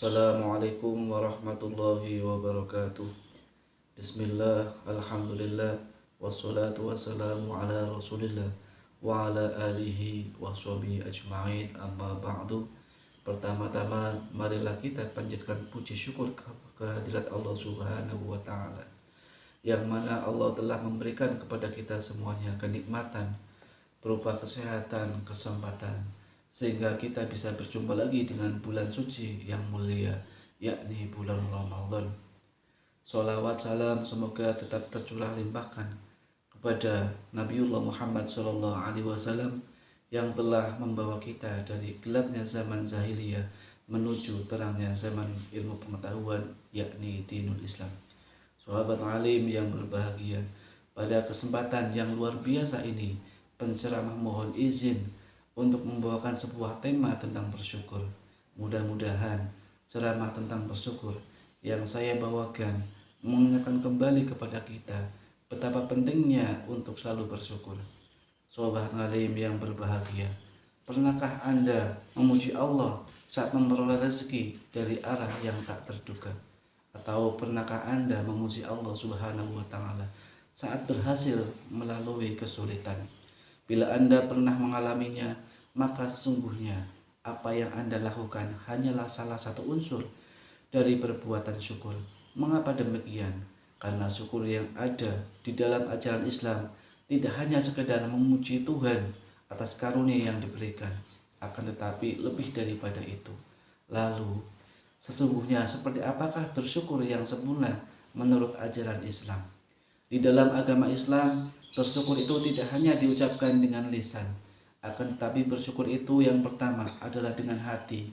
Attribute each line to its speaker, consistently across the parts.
Speaker 1: Assalamualaikum warahmatullahi wabarakatuh. Bismillah, alhamdulillah, wassalatu wassalamu ala rasulillah wa ala alihi wa sahbihi ajma'in, amma ba'du. Pertama-tama marilah kita panjatkan puji syukur kehadirat Allah subhanahu wa ta'ala, yang mana Allah telah memberikan kepada kita semuanya kenikmatan berupa kesehatan, kesempatan, sehingga kita bisa berjumpa lagi dengan bulan suci yang mulia, yakni bulan Ramadan. Salawat salam semoga tetap tercurah limpahkan kepada Nabiullah Muhammad SAW yang telah membawa kita dari gelapnya zaman zahiliyah menuju terangnya zaman ilmu pengetahuan, yakni dinul Islam. Sahabat alim yang berbahagia, pada kesempatan yang luar biasa ini, penceramah mohon izin untuk membawakan sebuah tema tentang bersyukur. Mudah-mudahan ceramah tentang bersyukur yang saya bawakan mengingatkan kembali kepada kita betapa pentingnya untuk selalu bersyukur. Sahabat alim yang berbahagia, pernahkah Anda memuji Allah saat memperoleh rezeki dari arah yang tak terduga? Atau pernahkah Anda memuji Allah Subhanahu wa Ta'ala saat berhasil melalui kesulitan? Bila Anda pernah mengalaminya, maka sesungguhnya apa yang Anda lakukan hanyalah salah satu unsur dari perbuatan syukur. Mengapa demikian? Karena syukur yang ada di dalam ajaran Islam tidak hanya sekedar memuji Tuhan atas karunia yang diberikan, akan tetapi lebih daripada itu. Lalu, sesungguhnya seperti apakah bersyukur yang sempurna menurut ajaran Islam? Di dalam agama Islam, bersyukur itu tidak hanya diucapkan dengan lisan, akan tetapi bersyukur itu yang pertama adalah dengan hati,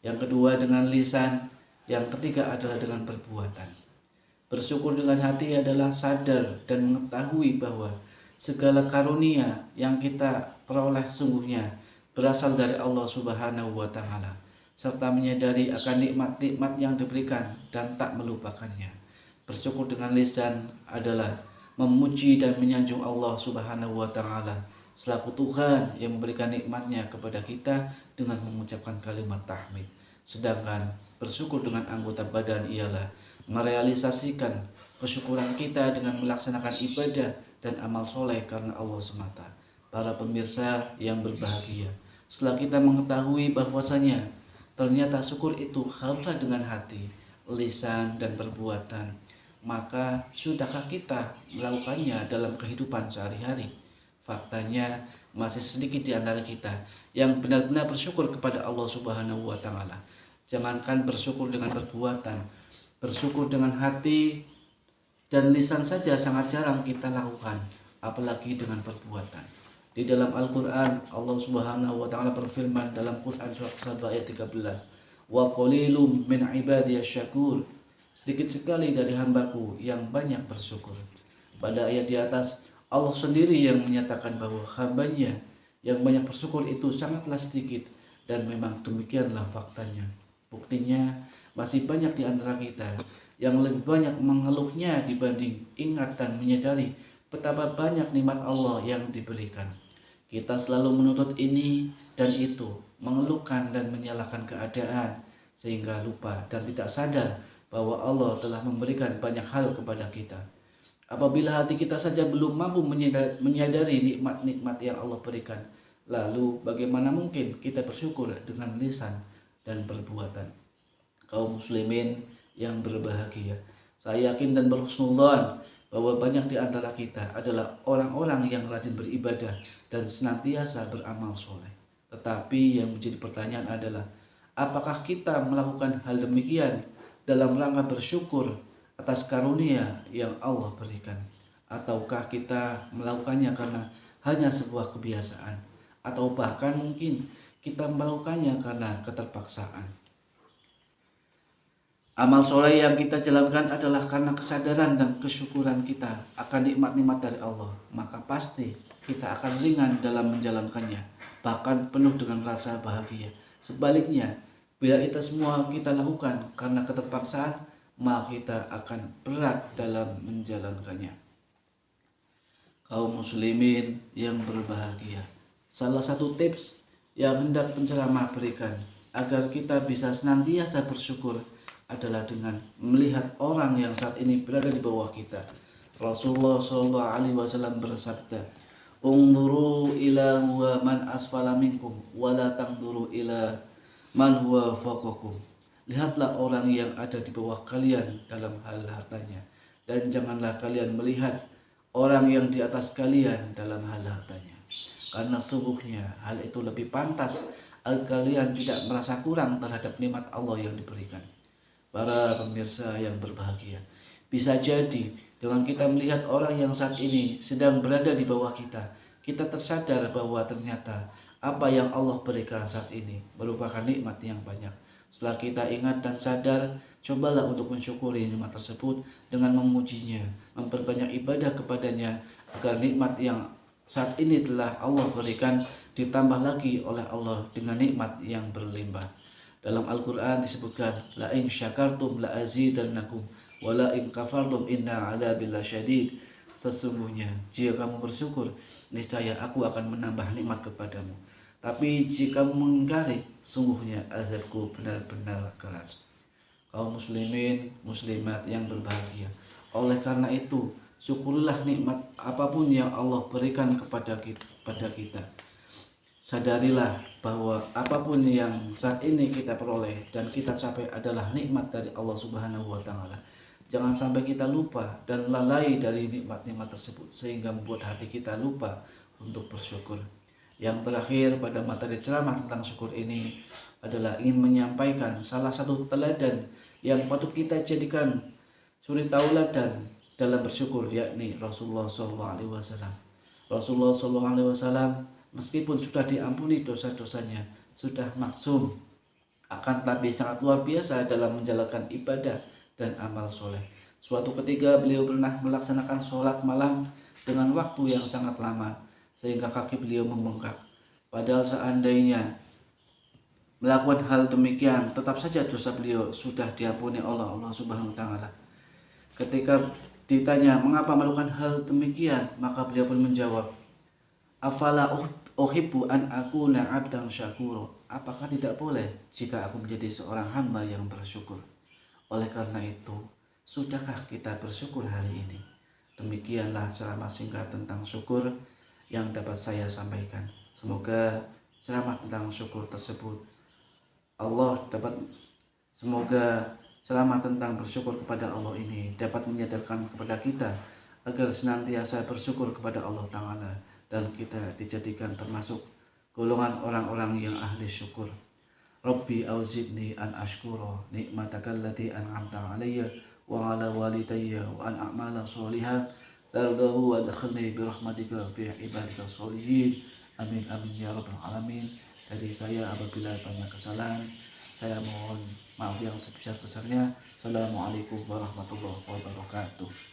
Speaker 1: yang kedua dengan lisan, yang ketiga adalah dengan perbuatan. Bersyukur dengan hati adalah sadar dan mengetahui bahwa segala karunia yang kita peroleh sungguhnya berasal dari Allah Subhanahu wa Ta'ala, serta menyadari akan nikmat-nikmat yang diberikan dan tak melupakannya. Bersyukur dengan lisan adalah memuji dan menyanjung Allah Subhanahu wa Ta'ala selaku Tuhan yang memberikan nikmatnya kepada kita dengan mengucapkan kalimat tahmid. Sedangkan bersyukur dengan anggota badan ialah merealisasikan kesyukuran kita dengan melaksanakan ibadah dan amal soleh karena Allah semata. Para pemirsa yang berbahagia, setelah kita mengetahui bahwasanya ternyata syukur itu haruslah dengan hati, lisan, dan perbuatan, maka sudahkah kita melakukannya dalam kehidupan sehari-hari? Faktanya masih sedikit di antara kita yang benar-benar bersyukur kepada Allah Subhanahu wa Ta'ala. Jangankan bersyukur dengan perbuatan, bersyukur dengan hati dan lisan saja sangat jarang kita lakukan, apalagi dengan perbuatan. Di dalam Al-Quran, Allah Subhanahu wa Ta'ala berfirman dalam Quran surat Saba ayat 13, wa qalilum min ibadiyasy syakur, sedikit sekali dari hambaku yang banyak bersyukur. Pada ayat di atas, Allah sendiri yang menyatakan bahwa hambanya yang banyak bersyukur itu sangatlah sedikit, dan memang demikianlah faktanya. Buktinya, masih banyak di antara kita yang lebih banyak mengeluhnya dibanding ingat dan menyadari betapa banyak nikmat Allah yang diberikan. Kita selalu menuntut ini dan itu, mengeluhkan dan menyalahkan keadaan, sehingga lupa dan tidak sadar bahwa Allah telah memberikan banyak hal kepada kita. Apabila hati kita saja belum mampu menyadari nikmat-nikmat yang Allah berikan, lalu bagaimana mungkin kita bersyukur dengan lisan dan perbuatan? Kaum muslimin yang berbahagia, saya yakin dan berhusnudzon bahwa banyak di antara kita adalah orang-orang yang rajin beribadah dan senantiasa beramal soleh. Tetapi yang menjadi pertanyaan adalah, apakah kita melakukan hal demikian dalam rangka bersyukur atas karunia yang Allah berikan? Ataukah kita melakukannya karena hanya sebuah kebiasaan? Atau bahkan mungkin kita melakukannya karena keterpaksaan? Amal soleh yang kita jalankan adalah karena kesadaran dan kesyukuran kita akan nikmat-nikmat dari Allah. Maka pasti kita akan ringan dalam menjalankannya, bahkan penuh dengan rasa bahagia. Sebaliknya, bila itu semua kita lakukan karena keterpaksaan, maka kita akan berat dalam menjalankannya. Kaum muslimin yang berbahagia, salah satu tips yang hendak penceramah berikan agar kita bisa senantiasa bersyukur adalah dengan melihat orang yang saat ini berada di bawah kita. Rasulullah Shallallahu Alaihi Wasallam bersabda, "Ungduru ila huwa man asfala minkum, wala tangduru ila man huwa fawqakum." Lihatlah orang yang ada di bawah kalian dalam hal hartanya, dan janganlah kalian melihat orang yang di atas kalian dalam hal hartanya, karena sungguhnya hal itu lebih pantas agar kalian tidak merasa kurang terhadap nikmat Allah yang diberikan. Para pemirsa yang berbahagia, bisa jadi dengan kita melihat orang yang saat ini sedang berada di bawah kita, kita tersadar bahwa ternyata apa yang Allah berikan saat ini merupakan nikmat yang banyak. Setelah kita ingat dan sadar, cobalah untuk mensyukuri nikmat tersebut dengan memujinya, memperbanyak ibadah kepadanya, agar nikmat yang saat ini telah Allah berikan ditambah lagi oleh Allah dengan nikmat yang berlimpah. Dalam Al-Quran disebutkan, la in syakartum la azidannakum wa la in kafartum inna adzabil lasyadid. Sesungguhnya jika kamu bersyukur, niscaya aku akan menambah nikmat kepadamu. Tapi jika kamu mengingkari, sungguhnya azabku benar-benar keras. Kaum muslimin, muslimat yang berbahagia, oleh karena itu, syukurilah nikmat apapun yang Allah berikan kepada kita. Sadarilah bahwa apapun yang saat ini kita peroleh dan kita capai adalah nikmat dari Allah Subhanahu wa Ta'ala. Jangan sampai kita lupa dan lalai dari nikmat-nikmat tersebut sehingga membuat hati kita lupa untuk bersyukur. Yang terakhir, pada materi ceramah tentang syukur ini adalah ingin menyampaikan salah satu teladan yang patut kita jadikan suri tauladan dalam bersyukur, yakni Rasulullah SAW. Rasulullah SAW meskipun sudah diampuni dosa-dosanya, sudah maksum, akan tapi sangat luar biasa dalam menjalankan ibadah dan amal soleh. Suatu ketika beliau pernah melaksanakan sholat malam dengan waktu yang sangat lama, sehingga kaki beliau membengkak. Padahal seandainya melakukan hal demikian, tetap saja dosa beliau sudah diampuni oleh Allah Subhanahu wa Ta'ala. Ketika ditanya mengapa melakukan hal demikian, maka beliau pun menjawab, afala uhibbu an akuna abdan syakura. Apakah tidak boleh jika aku menjadi seorang hamba yang bersyukur? Oleh karena itu, sudahkah kita bersyukur hari ini? Demikianlah ceramah singkat tentang syukur yang dapat saya sampaikan. Semoga ceramah tentang syukur tersebut semoga ceramah tentang bersyukur kepada Allah ini dapat menyadarkan kepada kita agar senantiasa bersyukur kepada Allah Ta'ala, dan kita dijadikan termasuk golongan orang-orang yang ahli syukur. Rabbi auzidni an ashkura nikmataka allati an'amta alayya wa ala walidayya wa an a'mala sholiha tardahu wa adkhilni birahmatika fi ibadika sholihin. Amin amin ya rabbal alamin. Dari saya apabila banyak kesalahan, saya mohon maaf yang sebesar-besarnya. Assalamualaikum warahmatullahi wabarakatuh.